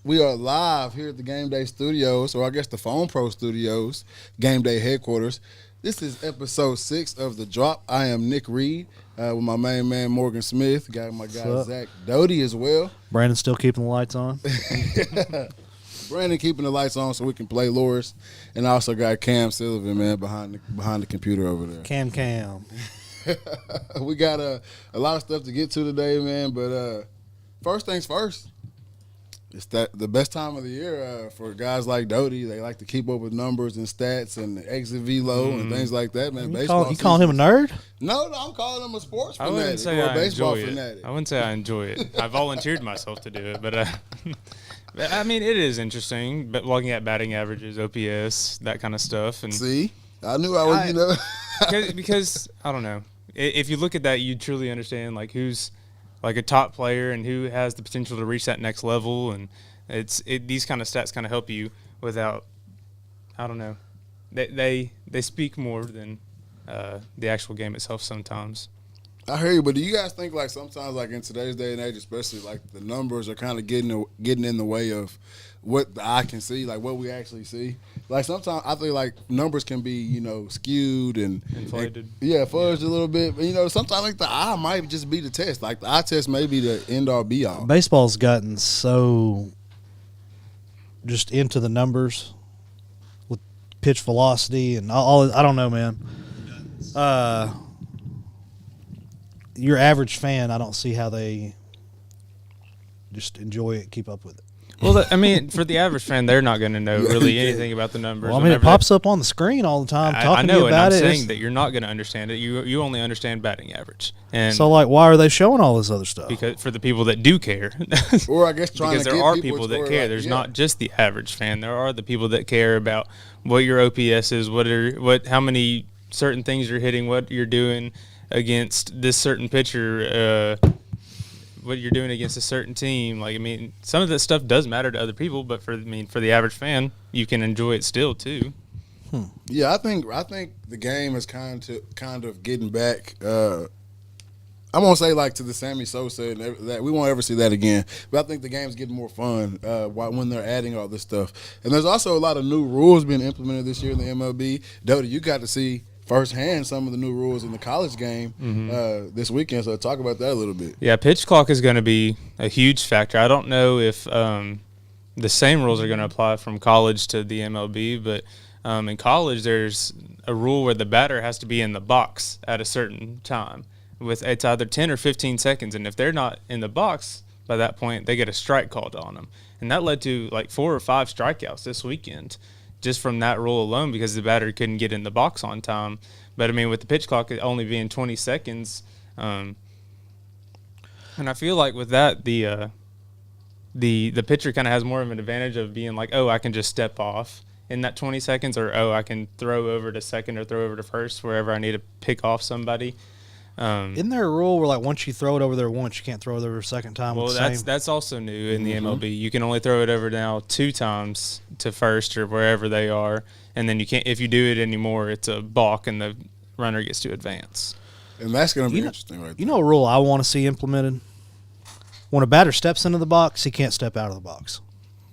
We are live here at the Gameday Studios, or I guess the Phone Pro Studios, Gameday headquarters. This is episode 6 of The Drop. I am Nick Reed with my main man Morgan Smith. Got my guy Zach Doty as well. Brandon still keeping the lights on. Brandon keeping the lights on so we can play Loris. And I also got Cam Sullivan, man, behind the computer over there. Cam. We got a lot of stuff to get to today, man. But first things first. It's the best time of the year for guys like Doty. They like to keep up with numbers and stats and exit velo and things like that, man. You calling him a nerd? No, I'm calling him a sports fanatic. I wouldn't say or a I baseball enjoy fanatic. it. I wouldn't say I enjoy it. I volunteered myself to do it, but I mean, it is interesting. But looking at batting averages, OPS, that kind of stuff, and See, I knew I would. because I don't know. If you look at that, you truly understand like who's like a top player and who has the potential to reach that next level, and these kind of stats kind of help you without, I don't know, they speak more than the actual game itself sometimes. I hear you, but do you guys think like sometimes like in today's day and age, especially like the numbers are kind of getting in the way of what the eye can see, like what we actually see? Like sometimes I feel like numbers can be, skewed and Inflated. Fudged a little bit. But, sometimes like the eye might just be the test. Like the eye test may be the end all be all. Baseball's gotten so just into the numbers with pitch velocity and all. I don't know, man. Your average fan, I don't see how they just enjoy it, keep up with it. Well, I mean, for the average fan, they're not going to know really anything about the numbers. Well, I mean, it pops up on the screen all the time talking to you about it. I know, and I'm saying that you're not going to understand it. You only understand batting average. And so, like, why are they showing all this other stuff? Because for the people that do care. Or I guess trying because to there get are people that care. Like, There's not just the average fan. There are the people that care about what your OPS is, how many certain things you're hitting, what you're doing against this certain pitcher, what you're doing against a certain team. Like, I mean, some of that stuff does matter to other people, but for the average fan, you can enjoy it still too. Yeah, I think the game is kind of getting back. I won't say like to the Sammy Sosa and that we won't ever see that again, but I think the game's getting more fun when they're adding all this stuff. And there's also a lot of new rules being implemented this year in the MLB. Doty, you got to see firsthand some of the new rules in the college game this weekend, so talk about that a little bit. Yeah, pitch clock is going to be a huge factor. I don't know if the same rules are going to apply from college to the MLB, but in college there's a rule where the batter has to be in the box at a certain time. It's either 10 or 15 seconds, and if they're not in the box by that point, they get a strike called on them. And that led to like 4 or 5 strikeouts this weekend, just from that rule alone, because the batter couldn't get in the box on time. But, I mean, with the pitch clock only being 20 seconds, and I feel like with that, the pitcher kind of has more of an advantage of being like, oh, I can just step off in that 20 seconds, or, oh, I can throw over to second or throw over to first wherever I need to pick off somebody. Isn't there a rule where, like, once you throw it over there once, you can't throw it over a second time? Well, that's also new in the MLB. You can only throw it over now 2 times to first or wherever they are, and then you can't. If you do it anymore, it's a balk, and the runner gets to advance. And that's going to be interesting, right there. You know a rule I want to see implemented? When a batter steps into the box, he can't step out of the box.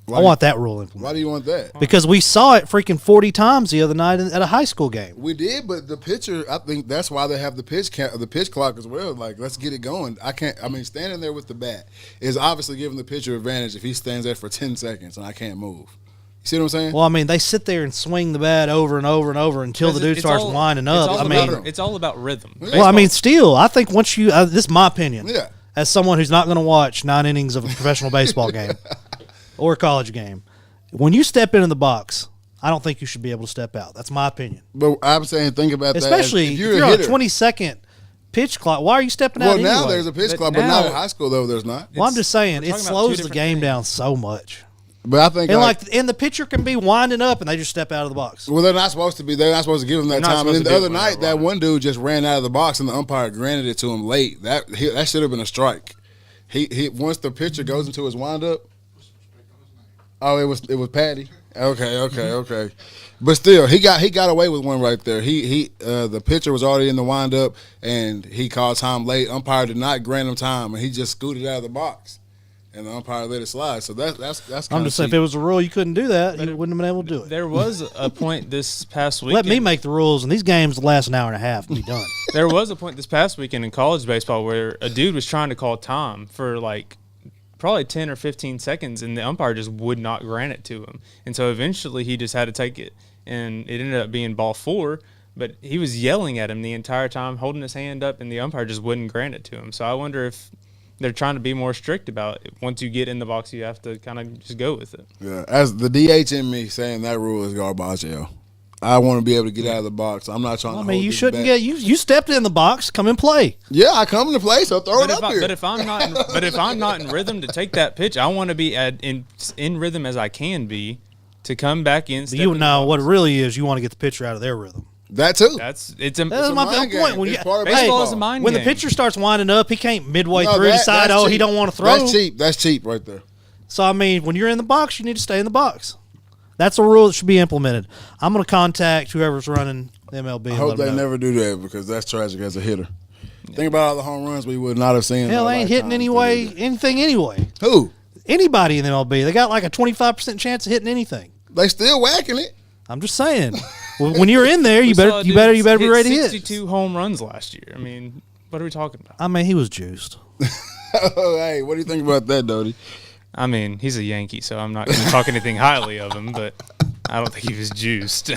I want that rule implemented. Why do you want that? Because we saw it freaking 40 times the other night at a high school game. We did, but the pitcher, I think that's why they have the pitch clock as well. Like, let's get it going. Standing there with the bat is obviously giving the pitcher advantage if he stands there for 10 seconds and I can't move. You see what I'm saying? Well, I mean, they sit there and swing the bat over and over and over until the dude starts winding up. It's all about rhythm. Well, I mean, still, I think once you this is my opinion. Yeah. As someone who's not going to watch 9 innings of a professional baseball game or a college game, when you step into the box, I don't think you should be able to step out. That's my opinion. But I'm saying, think about that. Especially if you're on a 20-second pitch clock. Why are you stepping out anyway? Well, now there's a pitch clock, but not in high school, though, there's not. Well, I'm just saying, it slows the game down so much. But I think, and the pitcher can be winding up, and they just step out of the box. Well, they're not supposed to be. They're not supposed to give him that time. And then the other night, that one dude just ran out of the box, and the umpire granted it to him late. That should have been a strike. He once the pitcher goes into his windup. Oh, it was Patty. Okay. But still, he got away with one right there. The pitcher was already in the windup, and he called time late. Umpire did not grant him time, and he just scooted out of the box. and the umpire let it slide. So that's. I'm just saying, if it was a rule you couldn't do that, you wouldn't have been able to do it. There was a point this past weekend. Let me make the rules, and these games last an hour and a half and be done. There was a point this past weekend in college baseball where a dude was trying to call time for like probably 10 or 15 seconds, and the umpire just would not grant it to him. And so eventually he just had to take it, and it ended up being ball 4. But he was yelling at him the entire time, holding his hand up, and the umpire just wouldn't grant it to him. So I wonder if they're trying to be more strict about it. Once you get in the box, you have to kind of just go with it. Yeah, as the DH in me saying that rule is garbage. I want to be able to get out of the box. I'm not trying to. I mean, you shouldn't get you stepped in the box. Come and play. Yeah, I come into play, so throw it up here. But if I'm not in rhythm to take that pitch, I want to be in rhythm as I can be to come back in. You know what it really is. You want to get the pitcher out of their rhythm. That too. That's my point. When baseball is a mind when game. the pitcher starts winding up, he can't midway through decide, he don't want to throw. That's cheap right there. So I mean, when you're in the box, you need to stay in the box. That's a rule that should be implemented. I'm going to contact whoever's running the MLB. I hope they never do that because that's tragic as a hitter. Think about all the home runs we would not have seen. Hell, they ain't hitting anything anyway. Who? Anybody in the MLB. They got like a 25% chance of hitting anything. They still whacking it. I'm just saying. When you're in there, you better be ready to hit. 62 home runs last year. I mean, what are we talking about? I mean, he was juiced. Hey, what do you think about that, Dodie? I mean, he's a Yankee, so I'm not going to talk anything highly of him, but I don't think he was juiced.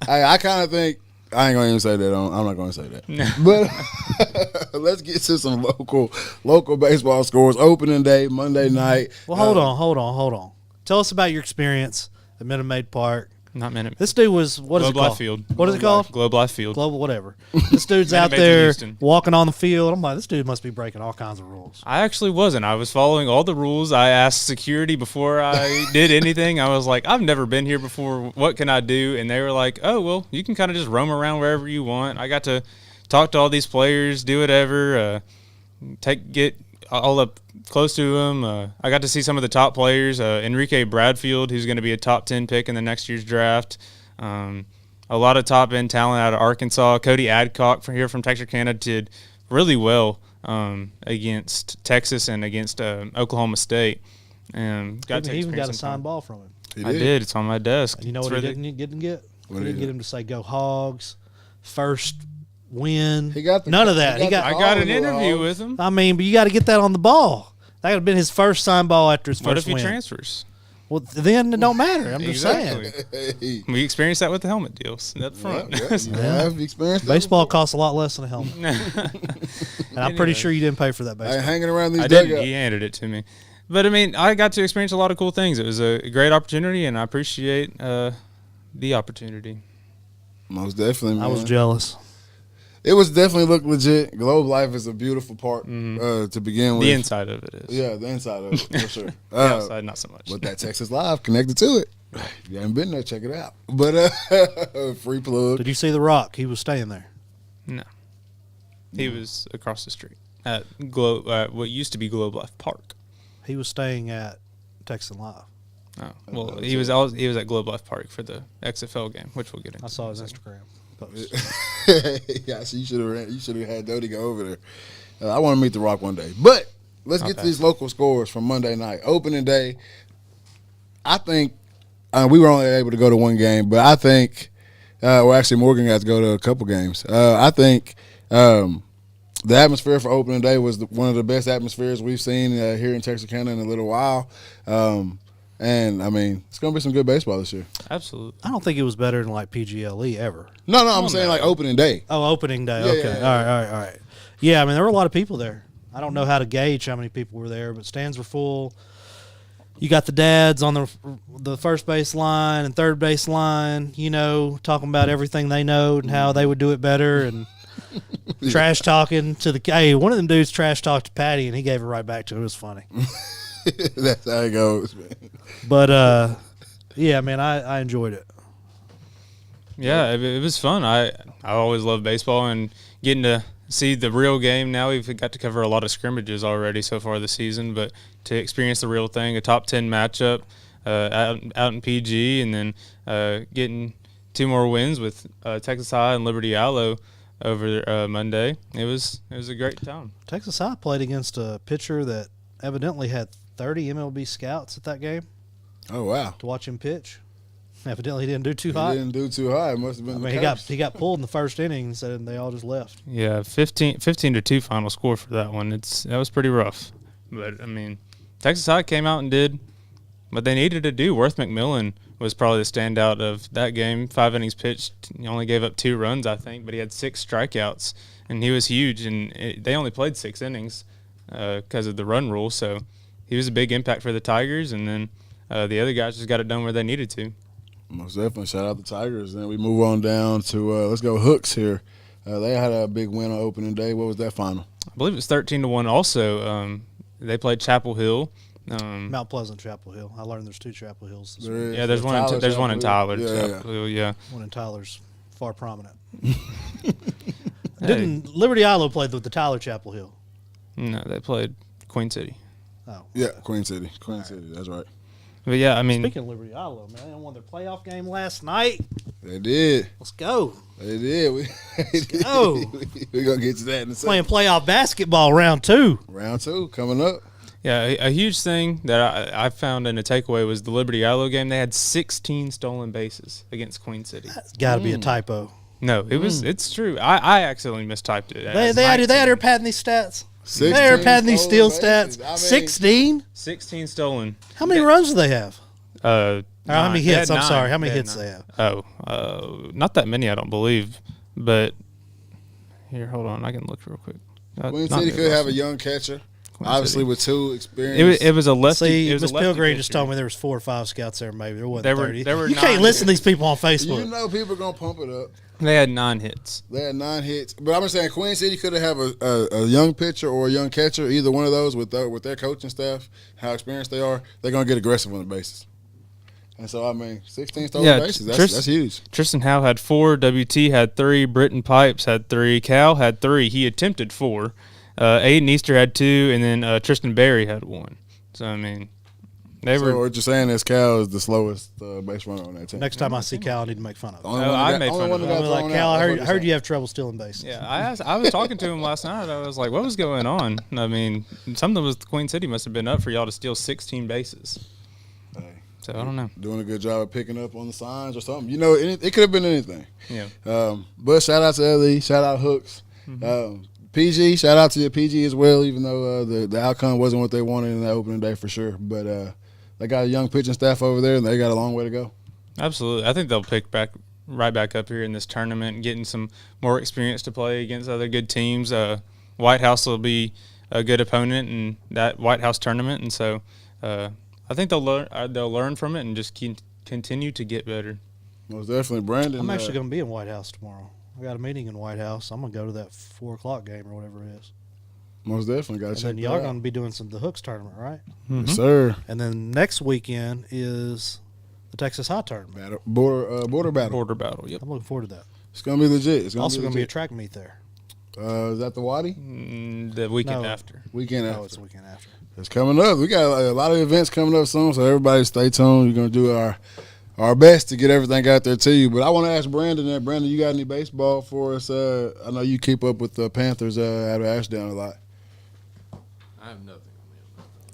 I kind of think I ain't going to even say that. I'm not going to say that. No. But let's get to some local baseball scores. Opening day, Monday night. Well, hold on. Tell us about your experience at Minute Maid Park. Not Minute. This dude was what is it called? Field. What is it called? Globe Life Field. Global whatever. This dude's out there walking on the field. I'm like, this dude must be breaking all kinds of rules. I actually wasn't. I was following all the rules. I asked security before I did anything. I was like, I've never been here before. What can I do? And they were like, oh, well, you can kind of just roam around wherever you want. I got to talk to all these players, do whatever, get all up close to them. I got to see some of the top players. Enrique Bradfield, who's going to be a top 10 pick in the next year's draft. A lot of top end talent out of Arkansas. Cody Adcock from Texarkana did really well against Texas and against Oklahoma State. And he even got a signed ball from him. I did. It's on my desk. You know what he didn't get? He didn't get him to say "Go Hogs," first win. He got none of that. I got an interview with him. I mean, but you got to get that on the ball. That would have been his first signed ball after his first win. What if he transfers? Well, then it don't matter. I'm just saying. We experienced that with the helmet deals up front. I've experienced that. Baseball costs a lot less than a helmet. And I'm pretty sure you didn't pay for that baseball. Hanging around these dugouts. He handed it to me. But, I mean, I got to experience a lot of cool things. It was a great opportunity, and I appreciate the opportunity. Most definitely, man. I was jealous. It was definitely looked legit. Globe Life is a beautiful park to begin with. The inside of it is. Yeah, the inside of it, for sure. The outside, not so much. But that Texas Live connected to it. If you haven't been there, check it out. But free plug. Did you see The Rock? He was staying there. No. He was across the street at what used to be Globe Life Park. He was staying at Texas Live. Oh, well, he was at Globe Life Park for the XFL game, which we'll get into. I saw his Instagram post. Yeah, so you should have had Dodie go over there. I want to meet The Rock one day. But let's get to these local scores from Monday night. Opening day, I think we were only able to go to one game, but I think actually Morgan got to go to a couple games. I think the atmosphere for opening day was one of the best atmospheres we've seen here in Texarkana in a little while. And, I mean, it's going to be some good baseball this year. Absolutely. I don't think it was better than, like, PGLE ever. No, I'm saying, like, opening day. Oh, opening day. Yeah, okay. yeah. All right. Yeah, I mean, there were a lot of people there. I don't know how to gauge how many people were there, but stands were full. You got the dads on the first base line and third base line, talking about everything they know and how they would do it better and trash talking to hey, one of them dudes trash talked to Patty and he gave it right back to him. It was funny. That's how it goes, man. But, yeah, man, I enjoyed it. Yeah, it was fun. I always love baseball and getting to see the real game. Now we've got to cover a lot of scrimmages already so far this season, but to experience the real thing, a top 10 matchup out in PG, and then getting 2 more wins with Texas High and Liberty Allo over Monday. It was a great time. Texas High played against a pitcher that evidently had 30 MLB scouts at that game Oh wow. to watch him pitch. Evidently, he didn't do too He hot. didn't do too high. It must have been. I the mean, curse. he got pulled in the first innings, and they all just left. Yeah, 15-2 final score for that one. That was pretty rough. But I mean, Texas High came out and did what they needed to do. Worth McMillan was probably the standout of that game. 5 innings pitched. He only gave up 2 runs, I think, but he had 6 strikeouts, and he was huge. And they only played 6 innings because of the run rule. So he was a big impact for the Tigers, and then the other guys just got it done where they needed to. Most definitely. Shout out the Tigers. Then we move on down to let's go Hooks here. They had a big win on opening day. What was that final? I believe it was 13-1 also. They played Chapel Hill. Mount Pleasant, Chapel Hill. I learned there's 2 Chapel Hills. This week. Yeah, there's one in Tyler. Yeah. Chapel Hill, yeah. One in Tyler's far prominent. Didn't Liberty Islo played with the Tyler Chapel Hill? No, they played Queen City. Oh. Yeah, Queen City. City. That's right. But yeah, I mean, Speaking of Liberty Islo, man, they won their playoff game last night. They did. Let's go. They did. go. We're going to get to that in a second. Playing playoff basketball round 2. Round 2 coming up. yeah, a huge thing that I found in a takeaway was the Liberty Islo game. They had 16 stolen bases against Queen City. Got to be a typo. No, it's true. I accidentally mistyped it. They had her padding these stats. 16 They are padding these steal stolen bases. stats. I mean, 16? 16 stolen. How many runs do they have? Or how many hits? I'm 9. sorry. How many They had hits 9. they have? Not that many, I don't believe. But here, hold on. I can look real quick. Queen Not City very could have a often. young catcher. Queen Obviously, City. with 2 experience. It was a lefty. See, it was Miss a lefty Pilgrim pitcher. just told me there was 4 or 5 scouts there. Maybe there wasn't There were- 30. there were you 9 can't listen to hits. these people on Facebook. You know people are going to pump it up. They had 9 hits. They had 9 hits. But I'm just saying Queen City could have a young pitcher or a young catcher, either one of those with their coaching staff, how experienced they are, they're going to get aggressive on the bases. And so, I mean, 16 stolen bases, that's huge. Tristan Howe had 4. WT had 3. Britton Pipes had 3. Cal had 3. He attempted 4. Aiden Easter had 2. And then Tristan Berry had 1. So, I mean, So what you're saying is Cal is the slowest base runner on that team. Next time I see Cal, I need to make fun of him. I made fun of him. I'll be like, Cal, I heard you have trouble stealing bases. Yeah, I was talking to him last night. I was like, what was going on? I mean, something with Queen City must have been up for y'all to steal 16 bases. Hey, So, I don't know. doing a good job of picking up on the signs or something. You know, it could have been anything. Yeah. But shout out to LE, shout out Hooks. PG, shout out to your PG as well, even though the outcome wasn't what they wanted in that opening day for sure. But they got a young pitching staff over there, and they got a long way to go. Absolutely. I think they'll pick right back up here in this tournament, getting some more experience to play against other good teams. White House will be a good opponent in that White House tournament, and so I think they'll learn from it and just continue to get better. Most definitely, Brandon. I'm actually going to be in White House tomorrow. I got a meeting in White House. I'm going to go to that 4 o'clock game or whatever it is. Most definitely got to And check then that y'all out. going to be doing the Hooks tournament, right? Yes, sir. And then next weekend is the Texas High tournament. Border battle. Border battle. Yep. I'm looking forward to that. It's gonna be legit. It's Also going to be a legit. track meet there. Is that the Wadi? The weekend No. after. Weekend No, after. it's the weekend after. It's coming up. We got a lot of events coming up soon, so everybody stay tuned. We're gonna do our best to get everything out there to you. But I want to ask Brandon. Brandon, you got any baseball for us? I know you keep up with the Panthers out of Ashdown a lot. I have nothing.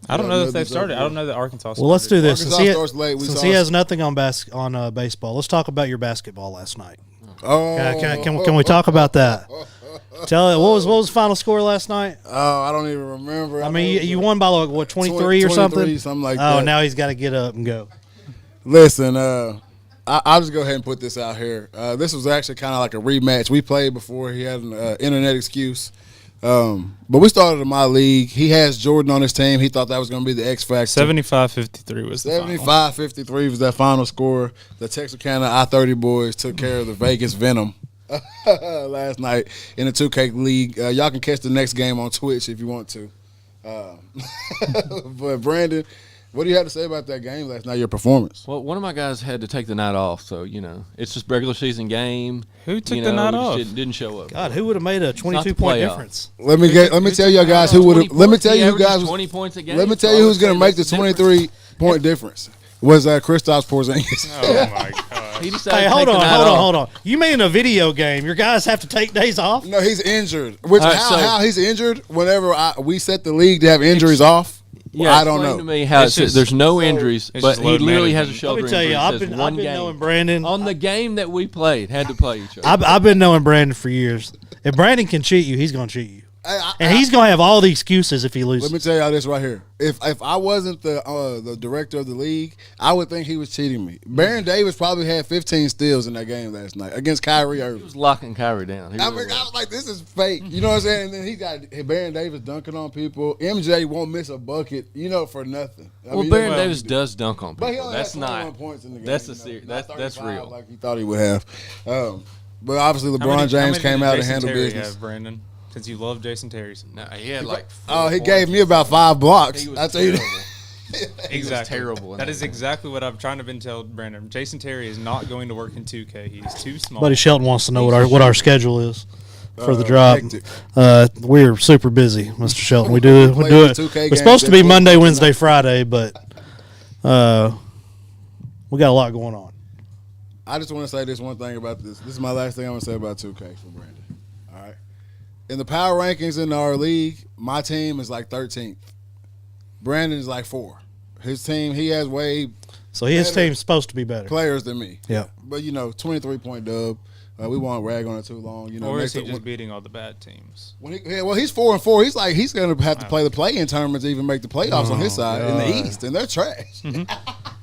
I don't Yeah, know if nothing they've started. so I don't know that Arkansas started. Well, let's do this. Arkansas starts late. We Since saw he us- has nothing on baseball, let's talk about your basketball last night. Oh, Can we talk about that? Tell it. What was the final score last night? Oh, I don't even remember. I mean, you won by like what 23 or 23, something? something like Oh, that. now he's got to get up and go. Listen, I'll just go ahead and put this out here. This was actually kind of like a rematch. We played before. He had an internet excuse. But we started in my league. He has Jordan on his team. He thought that was going to be the X factor. 75-53 was the final. 75-53 was that final score. The Texarkana I-30 boys took care of the Vegas Venom last night in the 2K League. Y'all can catch the next game on Twitch if you want to. But Brandon, what do you have to say about that game last night, your performance? Well, one of my guys had to take the night off, so it's just regular season game. Who took the night we just off? Didn't show up. God, who would have made a not the 22-point playoff. difference? Let me tell y'all guys who would have. Let me tell you who guys. 20 points a game. Let me tell you who's going to make the 23-point difference. Was Kristaps Porzingis. Oh my god! He decided Hey, to hold take on, the night off. hold on. You mean in a video game, your guys have to take days off? No, he's injured. Which All right, how, so- how he's injured? Whenever we set the league to have injuries off. Yeah, I don't explain know. to me how It's just- there's no injuries, it's but just he load literally has a management. shoulder Let me tell injury. you, It I've says been one game. knowing Brandon. On the game that we played, had to play each other. I've been knowing Brandon for years. If Brandon can cheat you, he's going to cheat you. And he's going to have all the excuses if he loses. Let me tell y'all this right here. If I wasn't the director of the league, I would think he was cheating me. Baron Davis probably had 15 steals in that game last night against Kyrie He Irving. was locking Kyrie down. He I really was like, this is fake. You know what I'm saying? And then he got Baron Davis dunking on people. MJ won't miss a bucket, for nothing. Well, Baron Davis does dunk on people. But he only That's had 21 not. points in the game. That's a you know, serious. not That's 35 real. like he thought he would have. But obviously, How LeBron many James did came out and Jason handled Terry business. have, Brandon? Since you love Jason Terry. No, he had like. Oh, he 4 gave me about 5 blocks. He was I tell you terrible. that. Exactly. terrible in That that is game. exactly what I'm trying to tell Brandon. Jason Terry is not going to work in 2K. He's too small. Buddy Shelton wants to know what our schedule is for the Uh, drop. hectic. We're super busy, Mr. Shelton. We do Play it. the 2K It's games supposed to be every Monday, week. Wednesday, Friday, but we got a lot going on. I just want to say this one thing about this. This is my last thing I'm going to say about 2K for Brandon. All right. In the power rankings in our league, my team is like 13th. Brandon is like 4. His team, he has way So his Better. team's supposed to be better. players than me. Yeah. But 23-point dub. We won't rag on it too long. or is he next- just beating all the bad teams? he's 4-4. He's going to have to play the play-in tournaments to even make the playoffs on his side in the God. East, and they're trash.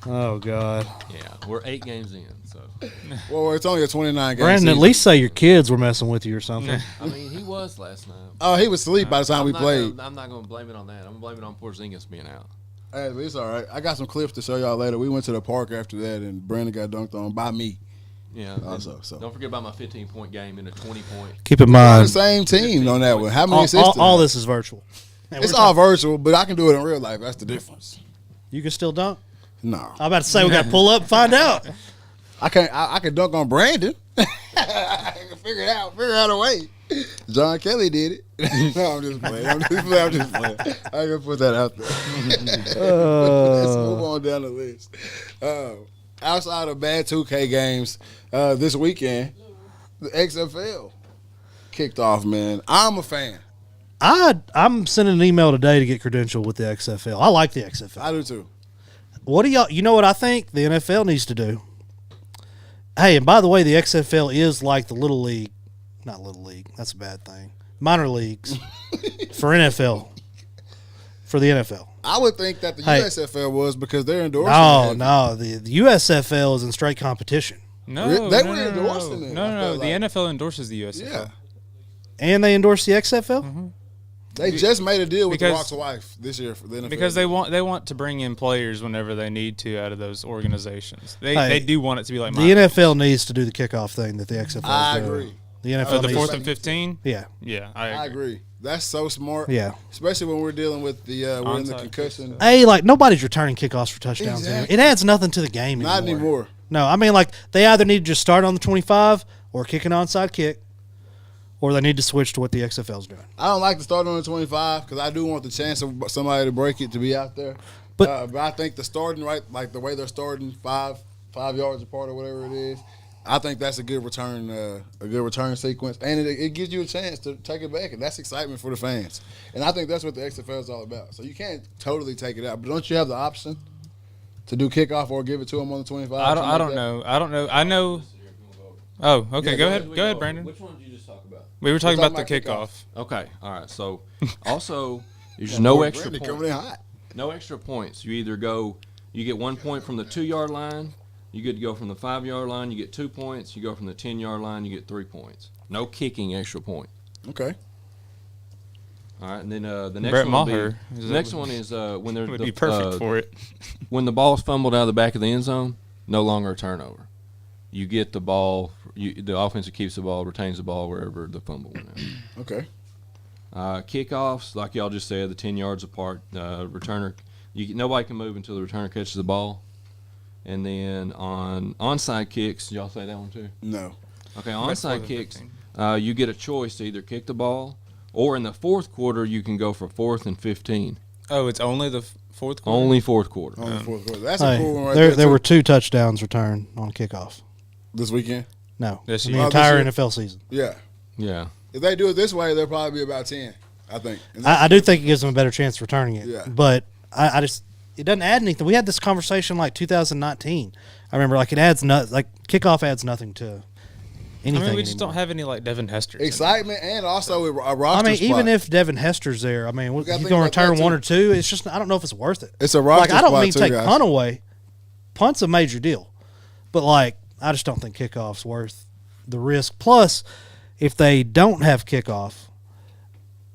Oh God, Yeah, we're 8 games in, so Well, it's only a 29 game Brandon, at season. least say your kids were messing with you or something. I mean he was last night. Oh, he was asleep by the time we played. I'm not going to blame it on that. I'm going to blame it on Porzingis being out. Hey, but it's all right. I got some clips to show y'all later. We went to the park after that, and Brandon got dunked on by me. Yeah. Also, so. Don't forget about my 15-point game and a 20-point. Keep in We're on the mind, same team on that one. How many all, assists? all this is virtual. And It's we're all virtual, but I can do it in real life. That's the difference. You can still dunk. No, I'm about to say we got to pull up and find out. I can't. I can dunk on Brandon. I can figure it out. Figure out a way. John Kelly did it. No, I'm just playing. I'm just playing. I can put that out there. Let's move on down the list. Outside of bad 2K games, this weekend, the XFL kicked off, man. I'm a fan. I'm sending an email today to get credentialed with the XFL. I like the XFL. I do too. What do y'all? You know what I think the NFL needs to do? Hey, and by the way, the XFL is like the little league, not little league. That's a bad thing. Minor leagues for NFL, for the NFL. I would think that the Hey. USFL was because they're endorsing. No, it. no, the USFL is in straight competition, No, They no, were no, endorsing it, I No, felt the like. NFL endorses the USFL. Yeah, and they endorse the XFL. they just made a deal with the Because- Rock's wife this year for the NFL. Because they want to bring in players whenever they need to out of those organizations. They Hey, they do want it to be like The NFL needs to do the kickoff thing that the XFL. I is doing. agree. The NFL the needs. 4th and 15. Yeah, Yeah, I agree. That's so smart. yeah. Especially when we're dealing with the we're in the Onside concussion. Hey, like nobody's returning kickoffs for touchdowns. Exactly. Anymore. It adds nothing to the game Not anymore. No, I mean like they either need to just start on the 25 or kick an onside kick, or they need to switch to what the XFL's doing. I don't like to start on the 25 because I do want the chance of somebody to break it to be out there. But- But I think the starting right, like the way they're starting 5 yards apart or whatever it is, I think that's a good return sequence, and it gives you a chance to take it back, and that's excitement for the fans. And I think that's what the XFL is all about. So you can't totally take it out, but don't you have the option to do kickoff or give it to them on the 25? I don't know. I know. Oh, okay. Yeah, go ahead, Brandon. Which one did you just talk about? We were talking talking about the about kickoff. Okay, all right. So also, there's no extra Brandon points. coming in hot. No extra points. You either you get 1 point from the 2-yard line. You get to go from the 5-yard line. You get 2 points. You go from the 10-yard line. You get 3 points. No kicking extra point. Okay. All right, and then the next Brett one. Maher. The next one is when they're Would be perfect for it. when the ball is fumbled out of the back of the end zone. No longer a turnover. You get the ball. The offensive keeps the ball, retains the ball wherever the fumble went out. Okay. Kickoffs, like y'all just said, the 10 yards apart. Returner, nobody can move until the returner catches the ball. And then on onside kicks, y'all say that one too? No. Okay, That's onside 4th and kicks, 15. you get a choice to either kick the ball, or in the fourth quarter, you can go for 4th and 15. Oh, it's only the 4th quarter. Only fourth quarter. On the fourth quarter. That's Hey, a cool one right there there. were too. 2 touchdowns returned on kickoff. This weekend. No, This in year. the Oh, this entire year? NFL season. Yeah. Yeah. If they do it this way, they'll probably be about 10, I think. And I do think it gives them a better chance of returning it. Yeah. But I just it doesn't add anything. We had this conversation like 2019. I remember like it adds kickoff adds nothing to anything. I mean, we just anymore. don't have any like Devin Hester. Excitement and also a roster I mean, spot. even if Devin Hester's there, I mean, gotta he's think going to about that, return too. one or two. It's just I don't know if it's worth it. It's a roster like I don't spot mean too, take guys. punt away. Punt's a major deal, but like I just don't think kickoff's worth the risk. Plus, if they don't have kickoff,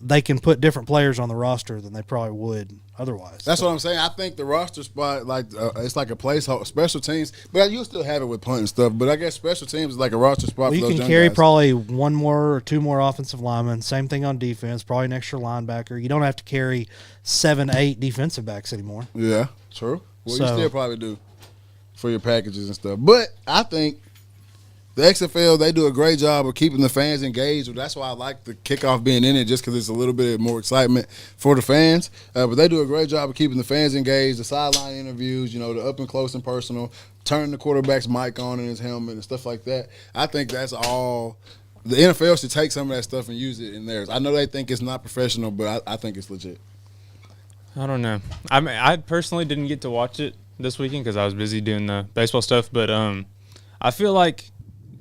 they can put different players on the roster than they probably would otherwise. That's what I'm saying. I think the roster spot, like it's like a placeholder. Special teams, but you'll still have it with punt and stuff. But I guess special teams is like a roster spot. Well, for you those can young carry guys. probably one more or two more offensive linemen. Same thing on defense. Probably an extra linebacker. You don't have to carry 7, 8 defensive backs anymore. Yeah, true. Well, you So- still probably do for your packages and stuff. But I think the XFL, they do a great job of keeping the fans engaged. That's why I like the kickoff being in it, just because it's a little bit more excitement for the fans. But they do a great job of keeping the fans engaged. The sideline interviews, the up and close and personal, turning the quarterback's mic on in his helmet and stuff like that. I think that's all. The NFL should take some of that stuff and use it in theirs. I know they think it's not professional, but I think it's legit. I don't know. I mean, I personally didn't get to watch it this weekend because I was busy doing the baseball stuff. But I feel like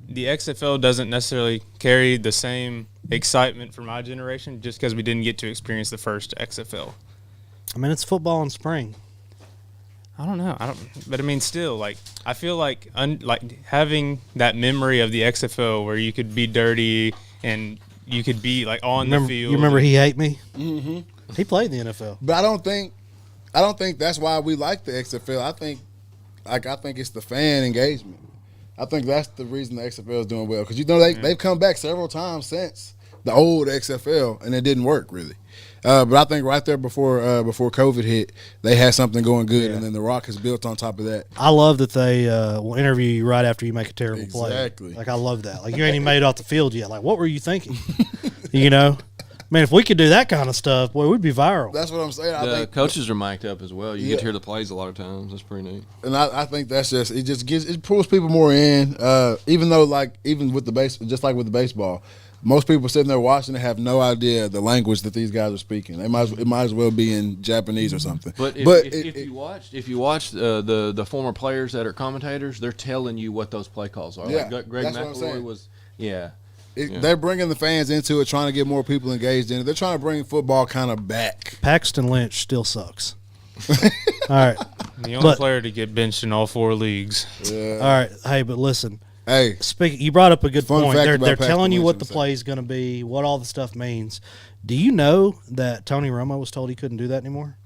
the XFL doesn't necessarily carry the same excitement for my generation just because we didn't get to experience the first XFL. I mean, it's football in spring. I don't know. But I mean, still, like I feel like like having that memory of the XFL where you could be dirty and you could be like on the field. You remember He Hate Me? Mm-hmm. He played in the NFL. But I don't think that's why we like the XFL. I think it's the fan engagement. I think that's the reason the XFL is doing well because they've come back several times since the old XFL and it didn't work really. But I think right there before COVID hit, they had something going good, and then The Rock has built on top of that. I love that they will interview you right after you make a terrible play. Exactly. Like I love that. Like you ain't even made it off the field yet. Like what were you thinking? I mean, if we could do that kind of stuff, boy, we'd be viral. That's what I'm saying. I The think coaches are mic'd up as well. You Yeah. get to hear the plays a lot of times. That's pretty neat. And I think that's it pulls people more in. Even though even with just like with the baseball, most people sitting there watching it have no idea the language that these guys are speaking. It might as well be in Japanese or something. But if you watch the former players that are commentators, they're telling you what those play calls are. Yeah, Like Greg that's what I'm saying. McElroy was. Yeah. They're bringing the fans into it, trying to get more people engaged in it. They're trying to bring football kind of back. Paxton Lynch still sucks. All right. The only player to get benched in all 4 leagues. Yeah. All right. Hey, but listen. Hey, You brought up a good Fun point. fact They're about telling Paxton you Lynch what in the a play is going to be, what all the stuff means. Do you know that Tony Romo was told he couldn't do that anymore?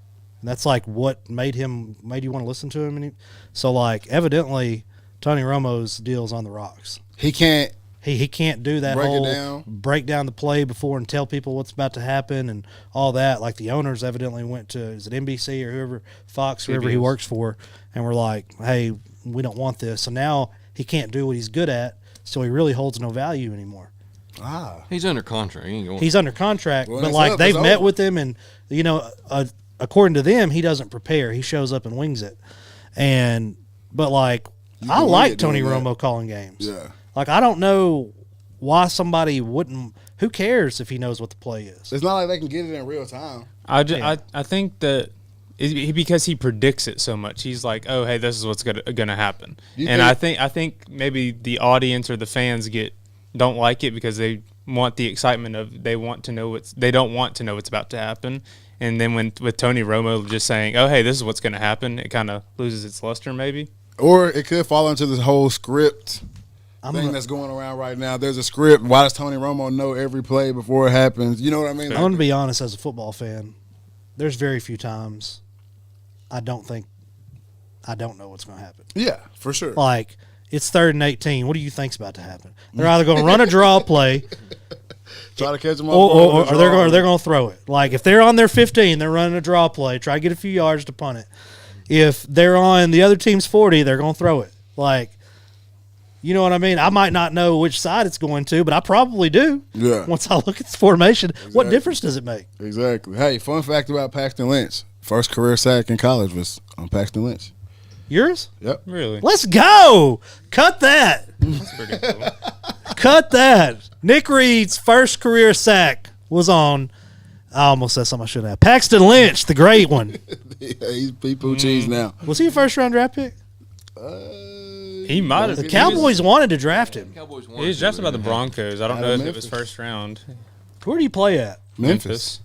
And that's like what made you want to listen to him. So like evidently Tony Romo's deal's on the rocks. he can't. He can't do that Break it whole down. break down the play before and tell people what's about to happen and all that. Like the owners evidently went to is it NBC or whoever Fox whoever he CBS. works for and were like, hey, we don't want this. So now he can't do what he's good at. So he really holds no value anymore. He's under contract. He ain't going. He's under contract, Well, but it's like up, they've it's met over. with him, and according to them, he doesn't prepare. He shows up and wings it, but like I can wing like it Tony doing that. Romo calling games. Yeah. Like I don't know why somebody wouldn't. Who cares if he knows what the play is? It's not like they can get it in real time. I think that because he predicts it so much. He's like, oh, hey, this is what's gonna happen. And I think maybe the audience or the fans don't like it because they want the excitement of they don't want to know what's about to happen. And then with Tony Romo just saying, oh, hey, this is what's gonna happen, it kind of loses its luster maybe. Or it could fall into this whole script thing that's going around right now. There's a script. Why does Tony Romo know every play before it happens? You know what I mean? I'm going to be honest. As a football fan, there's very few times I don't know what's going to happen. Yeah, for sure. Like it's 3rd and 18. What do you think's about to happen? They're either going to run a draw play. Try to catch them Or they're going to throw it. Like if they're on their 15, they're running a draw play, try to get a few yards to punt it. If they're on the other team's 40, they're going to throw it. Like, you know what I mean? I might not know which side it's going to, but I probably do. Yeah. Once I look at the formation, what difference does it make? Exactly. Hey, fun fact about Paxton Lynch. First career sack in college was on Paxton Lynch. Yours? Yep. Really? Let's go. Cut that. That's pretty cool. Cut that. Nick Reed's first career sack was on I almost said something I shouldn't have. Paxton Lynch, the great one. Yeah, he's poo cheese now. Was he a first-round draft pick? He might have. The Cowboys wanted to draft him. Cowboys He was drafted by the Broncos. I don't Out know of if it was Memphis. first round. Where do you play at? Memphis.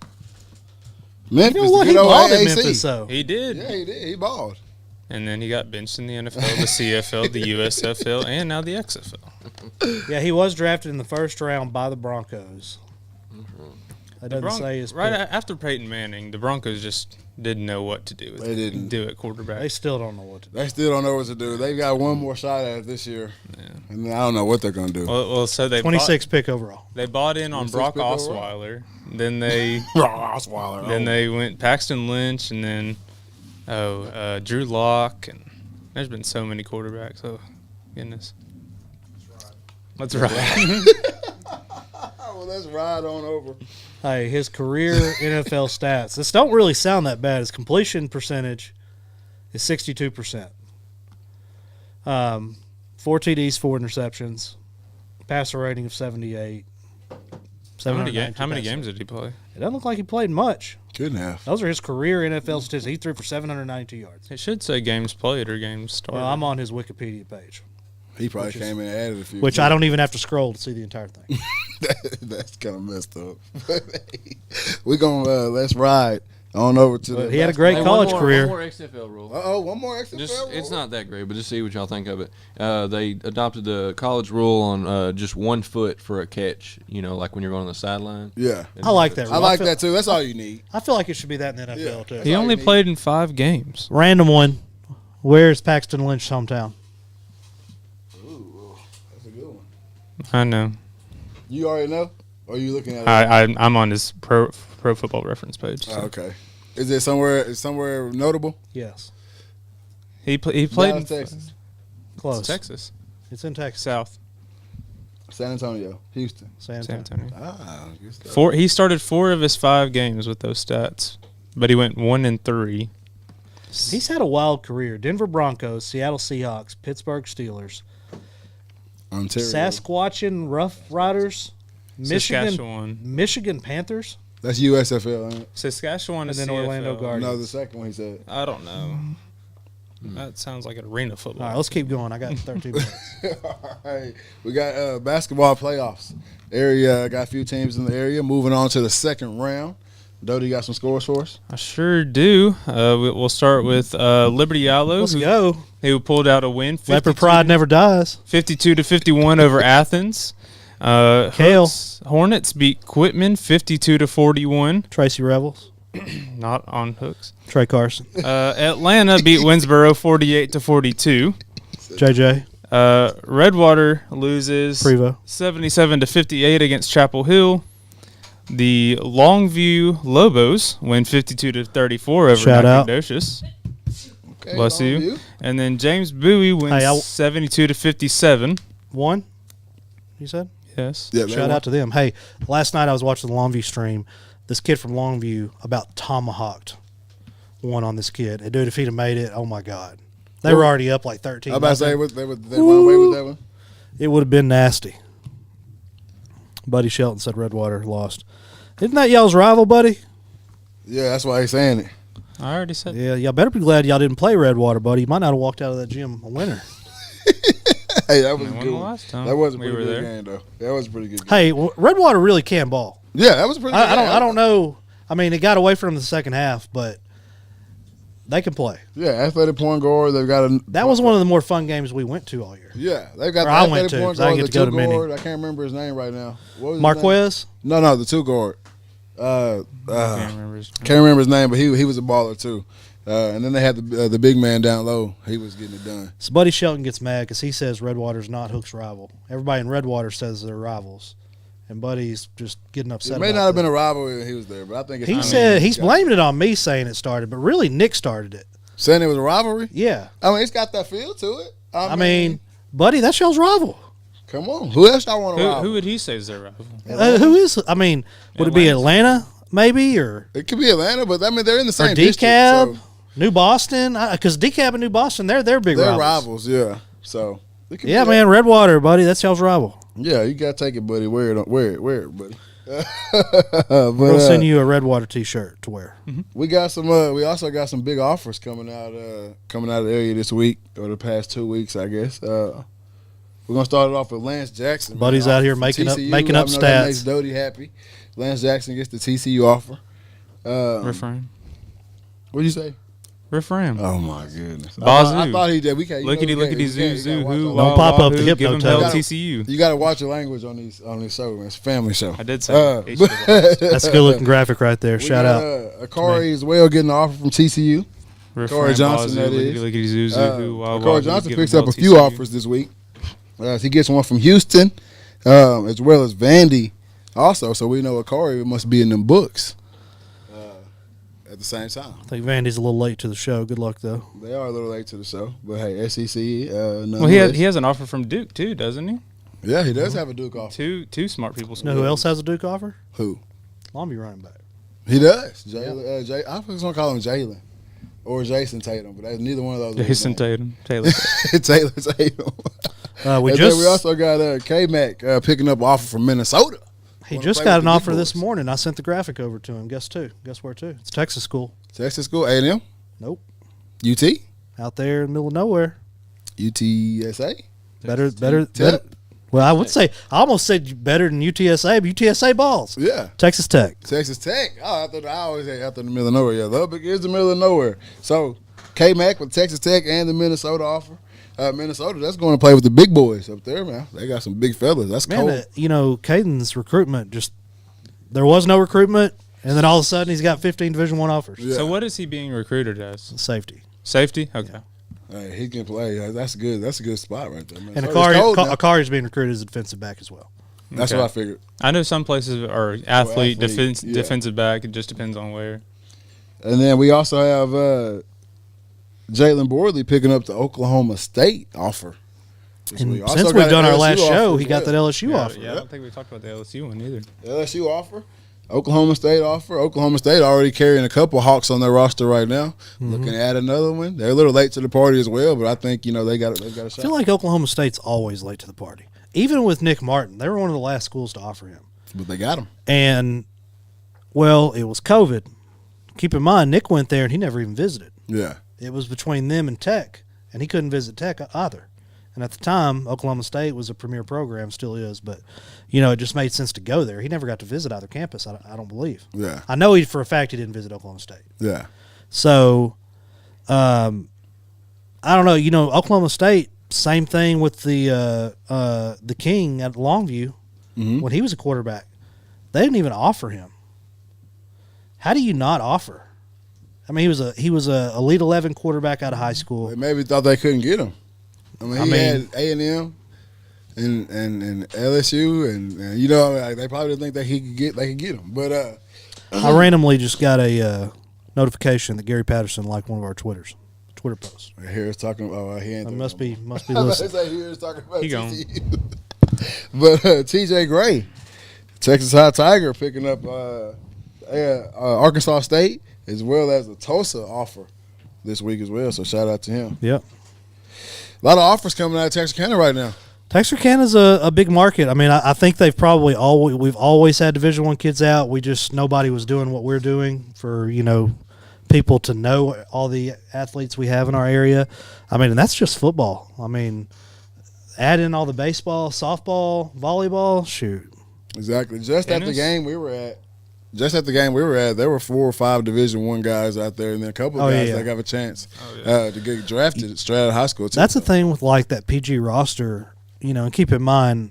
You Memphis. know what? the He good old balled in AAC. Memphis, though. He did. Yeah, he did. He balled. And then he got benched in the NFL, the CFL, the USFL, and now the XFL. Yeah, he was drafted in the first round by the Broncos. That doesn't say his right pick. after Peyton Manning, the Broncos just didn't know what to do. They didn't. do it quarterback. They still don't know what to do. They still don't know what to do. They've got one more shot at it this year. Yeah. And I don't know what they're going to do. Well, so they 26 pick overall. They bought in on 26 Brock pick overall. Osweiler. Then they Osweiler. then they went Paxton Lynch, and then Drew Lock, and there's been so many quarterbacks. Oh goodness. That's right. Well, let's ride on over. Hey, his career NFL stats. This don't really sound that bad. His completion percentage is 62%. 4 TDs, 4 interceptions. Passer rating of 78. How many 792 games did he play? It doesn't look like he played much. Couldn't have. Those are his career NFL statistics. He threw for 792 yards. It should say games played or games started. Well, I'm on his Wikipedia page, He probably Which is- came in and added a few. which I don't even have to scroll to see the entire thing. That's kind of messed up. We're going to let's ride on over to But the. he had a great college career. One more XFL rule. One more XFL. Just, it's rule? not that great, but just see what y'all think of it. They adopted the college rule on just 1 foot for a catch. You know, like when you're going on the sideline. Yeah. I like that. I rule. like feel- that too. That's all you need. I feel like it should be that in the NFL Yeah. too. he all only you need. played in 5 games. Random one. Where's Paxton Lynch's hometown? Ooh, that's a good one. I know. You already know? Or are you looking at it? I'm on his pro football reference page. So. Oh, okay. Is it somewhere notable? Yes. He played in Dallas, Texas, Close. Texas, It's in Texas. South, San Antonio, Houston. San San Antonio. Antonio. Good stuff. He started 4 of his 5 games with those stats, but he went 1-3. He's had a wild career. Denver Broncos, Seattle Seahawks, Pittsburgh Steelers, Ontario. Sasquatchin Rough Riders, Saskatchewan. Michigan Panthers, That's USFL, ain't it? Saskatchewan and is then CFL. Orlando Guardians. No, the second one he said. I don't know. That sounds like an arena football. All right, let's keep going. I got 13 minutes. All right. We got basketball playoffs. Area got a few teams in the area. Moving on to the second round. Dodie, you got some scores for us? I sure do. We'll start with Liberty Yellow, Let's go. who pulled out a win. Leopard Pride never dies. 52-51 over Athens. Kale. Hornets beat Quitman 52-41. Tracy Revels. Not on hooks. Trey Carson. Atlanta beat Winsboro 48-42. JJ. Redwater loses Prevo. 77-58 against Chapel Hill. The Longview Lobos win 52-34 over Shout out. Nacogdoches. Okay, Bless you. Longview. And then James Bowie wins Hey, 72-57. One, you said? Yes. Yeah, Shout out to them. Hey, last night I was watching the Longview stream. This kid from Longview about tomahawked one on this kid. And dude, if he'd have made it, oh my God. They were already up like 13. I about to say they run away with that one. It would have been nasty. Buddy Shelton said Redwater lost. Isn't that y'all's rival, buddy? Yeah, that's why he's saying it. I already said Yeah, y'all better be glad y'all didn't play Redwater, buddy. You might not have walked out of that gym a winner. Hey, that was a They won good the one. last time That was a we pretty were good there. game, though. That was a pretty good game. Hey, Redwater really can ball. Yeah, that was a pretty good game. I don't know. I mean, it got away from them the second half, but they can play. Yeah, athletic point guard. They've got a. That was one of the more fun games we went to all year. Yeah, they've got Or the I athletic went to, point 'cause I didn't guard, get the to go two to many. guard. I can't remember his name right now. What was his Marquez? name? No, the two guard. Can't remember his name. Can't remember his name, but he was a baller too. And then they had the big man down low. He was getting it done. So Buddy Shelton gets mad because he says Redwater's not Hook's rival. Everybody in Redwater says they're rivals. And Buddy's just getting upset It may about not have that. been a rivalry when he was there, but I think it's He said he's blaming it on me saying it started, but really Nick started it. saying it was a rivalry. Yeah. I mean, it's got that feel to it. I mean, Buddy, that's y'all's rival. come on, who else y'all want to rival? Who would he say is their rival? Who is? I mean, would it be Atlanta maybe or It could be Atlanta, but I mean they're in the same DeKalb, district, so New Boston? Because DeKalb and New Boston, they're big they're rivals. rivals. Yeah, so it could Yeah, be man, Redwater, buddy, that's y'all's rival. Yeah, you gotta take it, buddy. Wear it, buddy. We'll send you a Redwater T-shirt to wear. We got some. We also got some big offers coming out of the area this week or the past 2 weeks, I guess. We're gonna start it off with Lance Jackson. Buddy's out here making up That makes stats. Doty happy. Lance Jackson gets the TCU offer. Refrain. What'd you say? Refrain. Oh my goodness! Bazoo. I thought he did. We can't. Lickety zoo zoo who. Don't pop up the Give him hell hypnotoad. TCU. You got to watch your language on these show, man. It's a family show. I did say H to the box. That's a good looking graphic right there. Shout out. Akari as well getting the offer from TCU. Refrain, Johnson, Bazoo, that is. Lickety zoo zoo who. Akari Johnson picks up a few offers this week. He gets one from Houston, as well as Vandy also. So we know Akari must be in them books at the same time. I think Vandy's a little late to the show. Good luck though. They are a little late to the show, but hey, SEC. Well, he has an offer from Duke too, doesn't he? Yeah, he does have a Duke offer. Two smart people. You know who else has a Duke offer? Who? Longview running back. He does. I was gonna call him Jalen or Jason Tatum, but neither one of those. Jason Tatum. Taylor. Taylor Tatum. We We also got K-Mac picking up an offer from Minnesota. He Wanna just play got with an the big offer this boys. morning. I sent the graphic over to him. Guess where to? It's Texas school. Texas school, A&M, Nope. UT, Out there in the middle of nowhere. UTSA. Better. Well, I would say I almost said better than UTSA, but UTSA balls. Yeah, Texas Tech. Texas Tech. Oh, I always say out in the middle of nowhere. Yeah, Lubbock is the middle of nowhere. So K-Mac with Texas Tech and the Minnesota offer. Minnesota, that's going to play with the big boys up there, man. They got some big fellas. That's cold. Man, Caden's recruitment there was no recruitment, and then all of a sudden he's got 15 Division I offers. Yeah. So what is he being recruited as? Safety. Safety. Okay. Hey, he can play. That's good. That's a good spot right there, man. And So it's cold now. Akari's being recruited as a defensive back as well. That's Okay. what I figured. I know some places are athlete, athlete, yeah. defensive back. It just depends on where. And then we also have Jalen Borley picking up the Oklahoma State offer. this And week. Also since got we've an done our LSU last offer show, as he got that well. LSU offer. Yeah, I don't think we talked about the LSU one either. LSU offer. Oklahoma State offer. Oklahoma State already carrying a couple Hawks on their roster right now. Looking at another one. They're a little late to the party as well, but I think they've got a I shot. feel like Oklahoma State's always late to the party. Even with Nick Martin, they were one of the last schools to offer him. But they got him. And, well, it was COVID. Keep in mind, Nick went there and he never even visited. Yeah. It was between them and Tech, and he couldn't visit Tech either. And at the time, Oklahoma State was a premier program, still is, but, it just made sense to go there. He never got to visit either campus, I don't believe. Yeah. I know for a fact he didn't visit Oklahoma State. Yeah. So, I don't know. Oklahoma State, same thing with the King at Longview when he was a quarterback. They didn't even offer him. How do you not offer? I mean, he was a Elite 11 quarterback out of high school. They maybe thought they couldn't get him. He had A&M and LSU, and they probably didn't think that they could get him. But I randomly just got a notification that Gary Patterson liked one of our Twitter posts. here it's talking about he ain't. It must be I was listening. say here it's talking about He gone. TCU. But TJ Gray, Texas High Tiger, picking up Arkansas State as well as the Tulsa offer this week as well. So shout out to him. Yep. A lot of offers coming out of Texarkana right now. Texarkana's a big market. I mean, I think they've probably we've always had Division I kids out. Nobody was doing what we're doing for, people to know all the athletes we have in our area. I mean, and that's just football. I mean, add in all the baseball, softball, volleyball, shoot. Exactly. Just at the Tennis? game we were at, there were 4 or 5 Division I guys out there, and then a couple of guys that got a chance to get drafted straight out of high school too. That's the thing with like that PG roster, and keep in mind,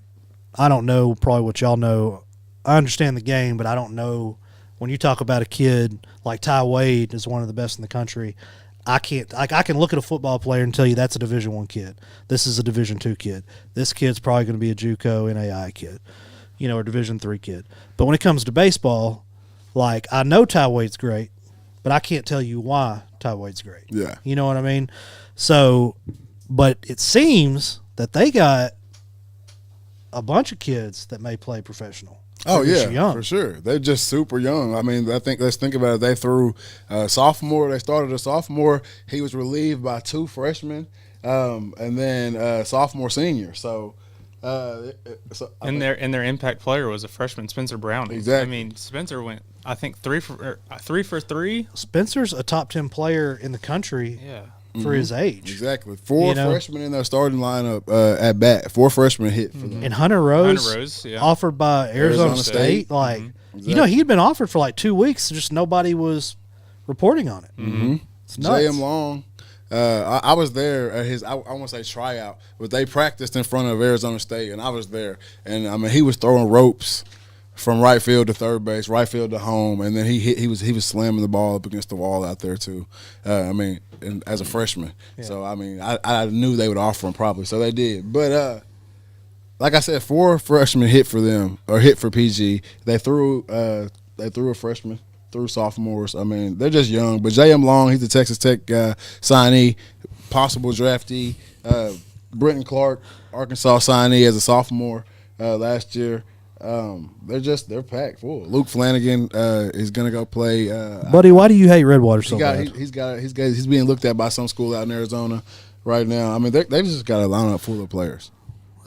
I don't know probably what y'all know. I understand the game, but I don't know when you talk about a kid like Ty Wade is one of the best in the country. I can look at a football player and tell you that's a Division I kid. This is a Division II kid. This kid's probably going to be a JUCO NAI kid, or Division III kid. But when it comes to baseball, like I know Ty Wade's great, but I can't tell you why Ty Wade's great. Yeah. You know what I mean? So, but it seems that they got a bunch of kids that may play professional. Oh They're just yeah, young. for sure. They're just super young. I mean, let's think about it. They threw sophomore. They started a sophomore. He was relieved by 2 freshmen, and then sophomore, senior. So And their impact player was a freshman, Spencer Browning. Exactly. I mean, Spencer went, I think, 3 for 3. Spencer's a top 10 player in the country for his age. Exactly. 4 freshmen in their starting lineup at bat. 4 freshmen hit for them. And Hunter Rose, offered by Arizona State. Like, Exactly. he'd been offered for like 2 weeks. Just nobody was reporting on it. Mm-hmm. It's nuts. J.M. Long. I was there at his, I want to say tryout, but they practiced in front of Arizona State, and I was there. And, I mean, he was throwing ropes from right field to third base, right field to home, and then he was slamming the ball up against the wall out there too. I mean, as a freshman. Yeah. So, I mean, I knew they would offer him probably, so they did. But like I said, 4 freshmen hit for them, or hit for PG. They threw a freshman. Through sophomores. I mean, they're just young. But J.M. Long, he's the Texas Tech signee, possible draftee. Brenton Clark, Arkansas signee as a sophomore last year. They're packed full. Luke Flanagan is gonna go play. Buddy, why do you hate Redwater so bad? He's being looked at by some school out in Arizona right now. I mean, they've just got a lineup full of players.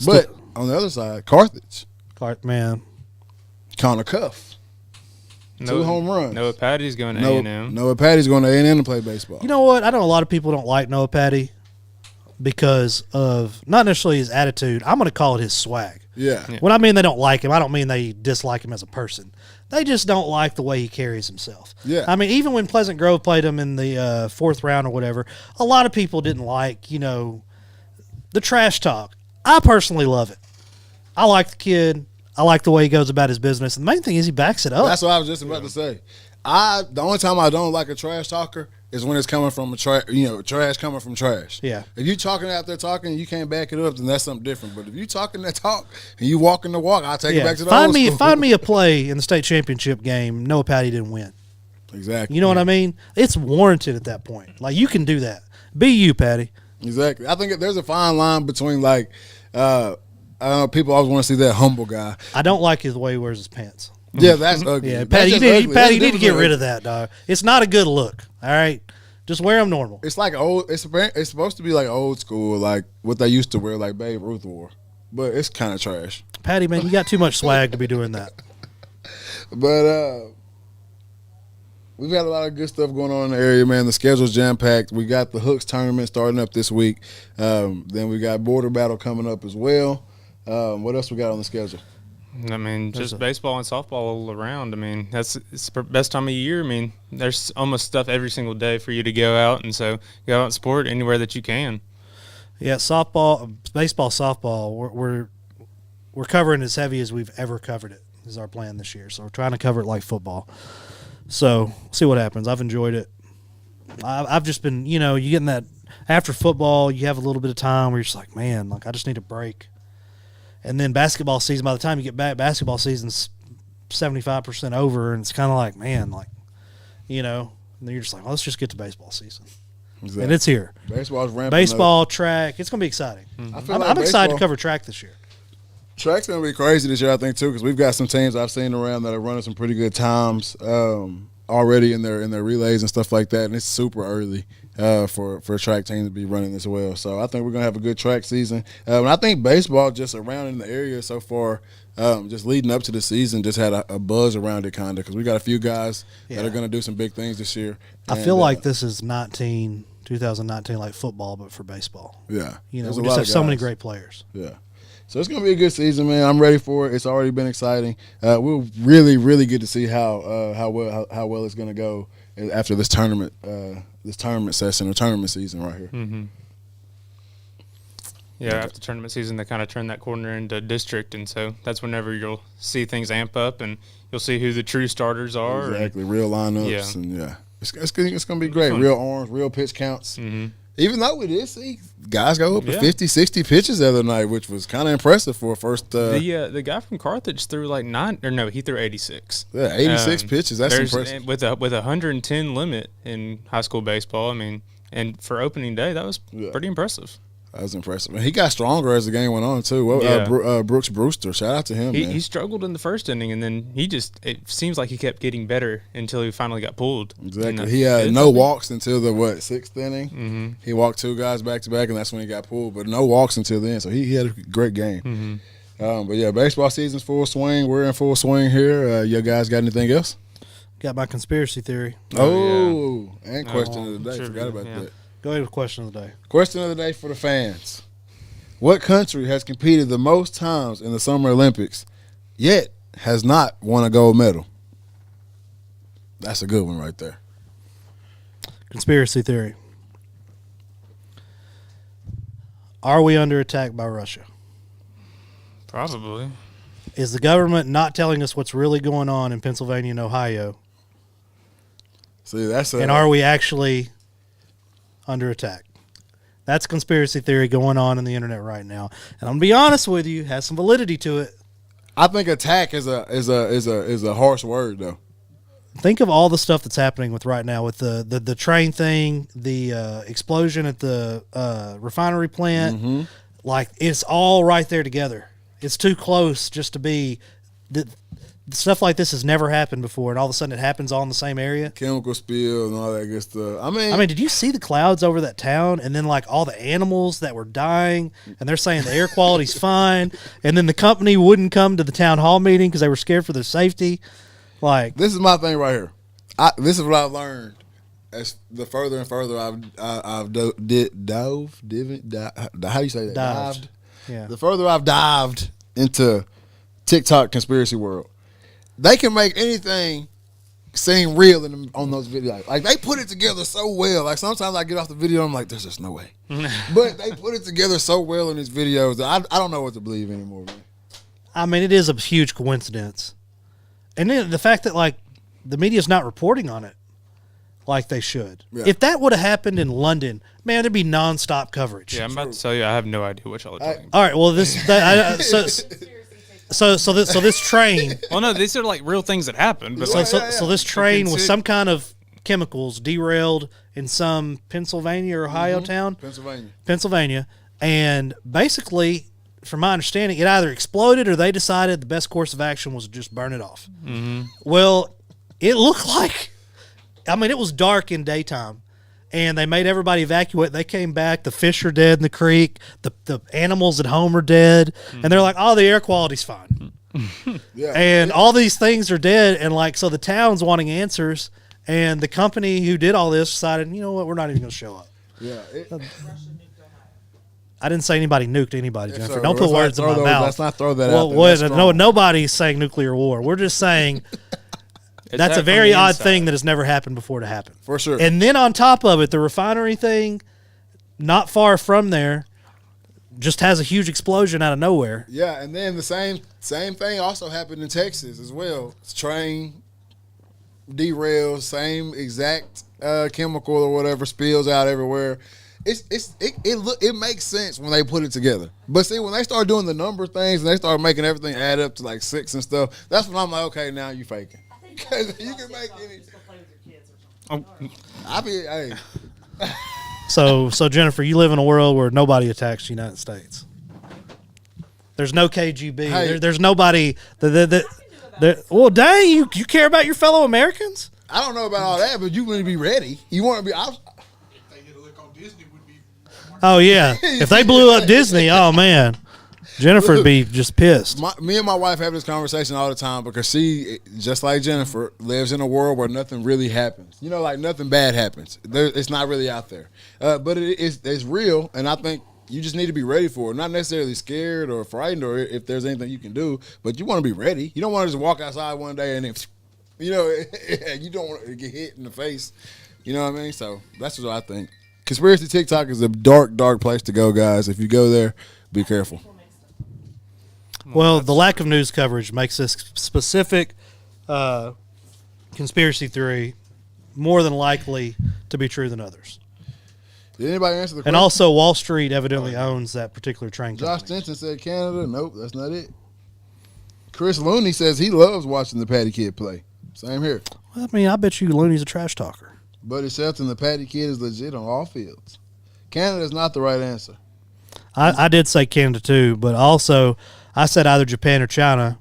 But on the other side, Carthage, man, Connor Cuff. 2 home runs. Noah Patty's going to A&M. Noah Patty's going to A&M to play baseball. You know what? I know a lot of people don't like Noah Patty because of not necessarily his attitude. I'm going to call it his swag. Yeah. When I mean they don't like him, I don't mean they dislike him as a person. They just don't like the way he carries himself. Yeah. I mean, even when Pleasant Grove played him in the 4th round or whatever, a lot of people didn't like, the trash talk. I personally love it. I like the kid. I like the way he goes about his business. And the main thing is he backs it up. That's what I was just about to say. The only time I don't like a trash talker is when it's coming from trash coming from trash. Yeah. If you talking out there talking and you can't back it up, then that's something different. But if you talking that talk and you walking the walk, I'll take it back to the old school. Find me a play in the state championship game Noah Patty didn't win. Exactly. You know what I mean? It's warranted at that point. Like, you can do that. Be you, Patty. Exactly. I think there's a fine line between I don't know, people always want to see that humble guy. I don't like the way he wears his pants. Yeah, that's ugly. Yeah, Patty, you need to get rid of that, dog. It's not a good look. All right, just wear them normal. It's like old. It's supposed to be like old school, like what they used to wear, like Babe Ruth wore. But it's kind of trash. Patty, man, you got too much swag to be doing that. But we've got a lot of good stuff going on in the area, man. The schedule's jam-packed. We got the Hooks tournament starting up this week. Then we got Border Battle coming up as well. What else we got on the schedule? I mean, just baseball and softball all around. I mean, it's the best time of year. I mean, there's almost stuff every single day for you to go out, and so go out and sport anywhere that you can. Yeah, baseball, softball. We're covering as heavy as we've ever covered it. Is our plan this year. So we're trying to cover it like football. So see what happens. I've enjoyed it. I've just been, you getting that after football. You have a little bit of time where you're just like, man, like I just need a break. And then basketball season, by the time you get back, basketball season's 75% over, and it's kind of like, man, like, and then you're just like, well, let's just get to baseball season. Exactly. And it's here. Baseball's ramping Baseball, up. track, it's going to be exciting. Mm-hmm. I'm excited to cover track this year. Track's going to be crazy this year, I think, too, because we've got some teams I've seen around that are running some pretty good times already in their relays and stuff like that, and it's super early for a track team to be running as well. So I think we're going to have a good track season. And I think baseball just around in the area so far, just leading up to the season, just had a buzz around it kind of because we got a few guys that are going to do some big things this year. I feel like this is 2019 like football, but for baseball. Yeah. We just have so many great players. Yeah. So it's going to be a good season, man. I'm ready for it. It's already been exciting. We'll really, really get to see how well it's going to go after this tournament session or tournament season right here. Mm-hmm. Yeah, after tournament season, they kind of turn that corner into district, and so that's whenever you'll see things amp up, and you'll see who the true starters are. Exactly, real lineups, and it's going to be great. Real arms, real pitch counts. Mm-hmm. Even though we did see guys go up to 50, 60 pitches the other night, which was kind of impressive for a first. The guy from Carthage threw he threw 86. Yeah, 86 pitches. That's impressive. With a 110 limit in high school baseball. I mean, and for opening day, that was pretty impressive. That was impressive. And he got stronger as the game went on too. Well, Yeah. Brooks Brewster, shout out to him. Man. He struggled in the first inning, and then it seems like he kept getting better until he finally got pulled. Exactly. He had no walks until the sixth inning. Mm-hmm. He walked 2 guys back to back, and that's when he got pulled. But no walks until then, so he had a great game. Mm-hmm. But yeah, baseball season's full swing. We're in full swing here. You guys got anything else? Got my conspiracy theory. And question of the day. Forgot about that. Go ahead with question of the day. Question of the day for the fans. What country has competed the most times in the Summer Olympics, yet has not won a gold medal? That's a good one right there. Conspiracy theory. Are we under attack by Russia? Probably. Is the government not telling us what's really going on in Pennsylvania and Ohio? See, and are we actually under attack? That's conspiracy theory going on the internet right now. And I'm gonna be honest with you, has some validity to it. I think attack is a harsh word though. Think of all the stuff that's happening with right now with the train thing, the explosion at the refinery plant. Mm-hmm. Like it's all right there together. It's too close just to be. Stuff like this has never happened before, and all of a sudden it happens all in the same area. Chemical spill and all that good stuff. I mean, did you see the clouds over that town, and then like all the animals that were dying, and they're saying the air quality's fine, and then the company wouldn't come to the town hall meeting because they were scared for their safety. Like this is my thing right here. This is what I've learned as the further and further I've dove. How do you say that? Dived. Yeah. The further I've dived into TikTok conspiracy world. They can make anything seem real on those videos. Like, they put it together so well. Like, sometimes I get off the video and I'm like, there's just no way. But they put it together so well in these videos that I don't know what to believe anymore, man. I mean, it is a huge coincidence. And then the fact that, like, the media's not reporting on it like they should. Yeah. If that would have happened in London, man, there'd be nonstop coverage. Yeah, I'm about to tell you, I have no idea what y'all are talking about. All right, well, So this train. Well, no, these are like real things that happened. But so this train with some kind of chemicals derailed in some Pennsylvania or Ohio town. Pennsylvania, and basically, from my understanding, it either exploded or they decided the best course of action was to just burn it off. Mm-hmm. Well, it looked like, it was dark in daytime. And they made everybody evacuate. They came back. The fish are dead in the creek. The animals at home are dead. Mm-hmm. And they're like, oh, the air quality's fine. And all these things are dead. And, like, so the town's wanting answers. And the company who did all this decided, you know what, we're not even going to show up. Yeah. I didn't say anybody nuked anybody, Jennifer. So, don't put words in my mouth. Let's not throw that out there. No, nobody's saying nuclear war. We're just saying... That's a very odd thing that has never happened before to happen. For sure. And then on top of it, the refinery thing, not far from there, just has a huge explosion out of nowhere. Yeah, and then the same thing also happened in Texas as well. Train derails, same exact chemical or whatever spills out everywhere. It makes sense when they put it together. But see, when they start doing the number things and they start making everything add up to like 6 and stuff, that's when I'm like, okay, now you faking. Because you can make any. So Jennifer, you live in a world where nobody attacks the United States. There's no KGB. Hey. There's nobody. Well, dang, you care about your fellow Americans? I don't know about all that, but you want to be ready. You want to be. If they get a lick on Disney, would be. Oh yeah, if they blew up Disney, oh man. Jennifer would be just pissed. Me and my wife have this conversation all the time because she, just like Jennifer, lives in a world where nothing really happens. You know, like nothing bad happens. It's not really out there. But it's real, and I think you just need to be ready for it. Not necessarily scared or frightened or if there's anything you can do, but you want to be ready. You don't want to just walk outside one day and then, you don't want to get hit in the face. You know what I mean? So that's what I think. Conspiracy TikTok is a dark, dark place to go, guys. If you go there, be careful. Well, the lack of news coverage makes this specific conspiracy theory more than likely to be true than others. Did anybody answer the question? And also, Wall Street evidently owns that particular train company. Josh Stinson said Canada. Nope, that's not it. Chris Looney says he loves watching the Patty Kid play. Same here. Well, I bet you Looney's a trash talker. Buddy Shelton, the Patty Kid is legit on all fields. Canada is not the right answer. I did say Canada too, but also I said either Japan or China,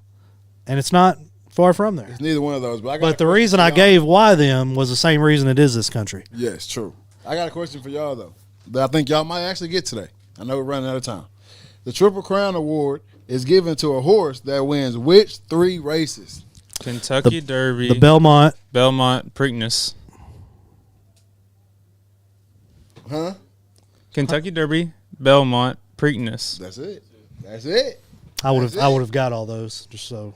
and it's not far from there. It's neither one of those. But I got But the reason I gave why them was the same reason it is this country. Yes, true. I got a question for y'all though that I think y'all might actually get today. I know we're running out of time. The Triple Crown Award is given to a horse that wins which 3 races? Kentucky Derby, The Belmont. Preakness. Huh? Kentucky Derby, Belmont, Preakness. That's it. That's it. I would That's have. I it. would have got all those just so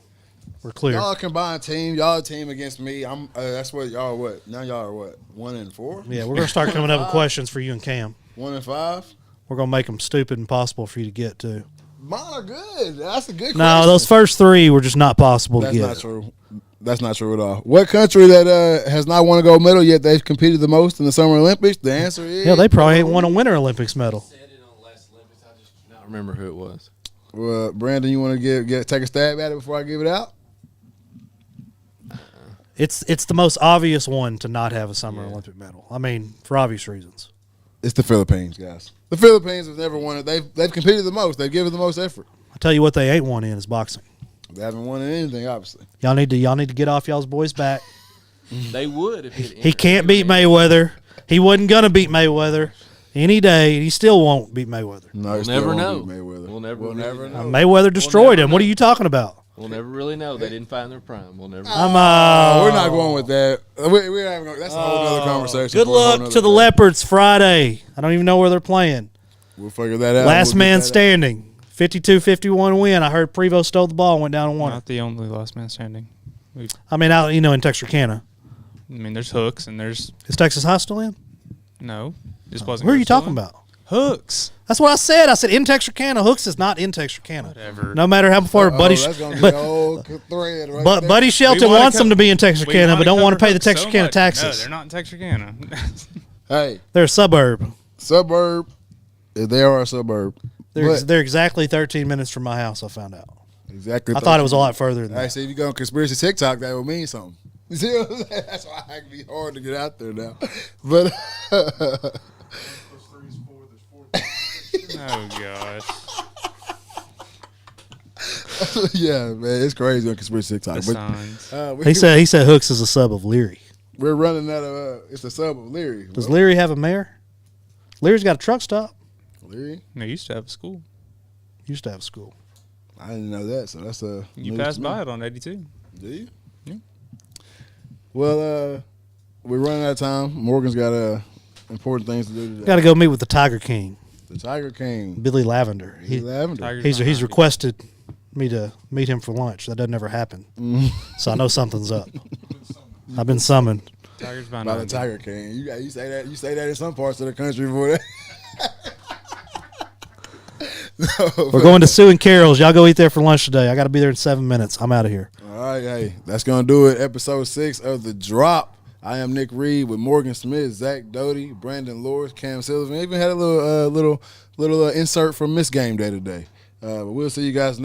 we're clear. Y'all combined team. Y'all team against me. I'm. That's what y'all. What now? Y'all are what? 1-4. Yeah, we're gonna start coming up with questions for you and Cam. 1-5. We're gonna make them stupid and possible for you to get to. Mine are good. That's a good. No, question. those first 3 were just not possible That's to get. not true. That's not true at all. What country that has not won a gold medal yet? They've competed the most in the Summer Olympics. The answer is Yeah, they probably ain't won a Winter Olympics medal. Said it on the last Olympics. I just do not remember who it was. Well, Brandon, you want to take a stab at it before I give it out? It's the most obvious one to not have a Summer Olympic medal. I mean, for obvious reasons. It's the Philippines, guys. The Philippines have never won it. They've competed the most. They've given the most effort. I tell you what, they ain't won in is boxing. They haven't won anything, obviously. Y'all need to get off y'all's boys' back. They would if it He can't beat Mayweather. He wasn't gonna beat Mayweather any day, and he still won't beat Mayweather. No, We'll he still never won't know. beat Mayweather. We'll never really never know. know. Mayweather destroyed never him. What are know. you talking about? We'll never really know. They didn't find their prime. We'll never. I'm We're not going with that. We're not even going. That's a whole other conversation. Good for a whole luck nother to the day. Leopards Friday. I don't even know where they're playing. We'll figure that out. Last We'll man get that standing. 52-51 win. I heard Prevost stole the ball and went down and won it. Not the only last man standing. I mean, out in Texarkana. I mean, there's Hooks and there's Is Texas High still in? no. This wasn't. Who are you still talking in? about? Hooks. That's what I said. I said in Texarkana. Hooks is not in Texarkana. Whatever. No matter how far Buddy, that's gonna be but, a whole thread right but there. Buddy Shelton We wanna wants them to be in We Texarkana, wanna but don't want to cover pay the Hooks so Texarkana much. taxes. No, they're not in Texarkana. Hey, They're a suburb. suburb. They are a suburb. But They're exactly 13 minutes from my house. I found out. exactly. I thought it was a lot further than I that. see if you go on conspiracy TikTok, that would mean something. You see what I'm saying? That's why it can be hard to get out there now. But Plus 3 is 4. There's 4. Oh gosh. yeah, man, it's crazy on conspiracy TikTok. The But signs. He said Hooks is a sub of Leary. we're running out of. It's the sub of Leary. Does Leary have a mayor? Leary's got a truck stop. Leary? No, you used to have a school. Used to have a school. I didn't know that, so that's a. You news passed to me. by it on 82. Do you? Yeah. Well, we're running out of time. Morgan's got important things to do today. Got to go meet with the Tiger King, The Tiger King. Billy Lavender. Lavender. Tigers He's behind you. requested me to meet him for lunch. That doesn't ever happen. So I know something's up. I've been summoned. Tigers By behind the you. Tiger King. You say that. You say that in some parts of the country, boy. We're going to Sue and Carol's. Y'all go eat there for lunch today. I got to be there in 7 minutes. I'm out of here. All right, hey, that's gonna do it. Episode 6 of The Drop. I am Nick Reed with Morgan Smith, Zach Doty, Brandon Lawrence, Cam Sullivan. Even had a little insert from Miss Game Day today. But we'll see you guys next.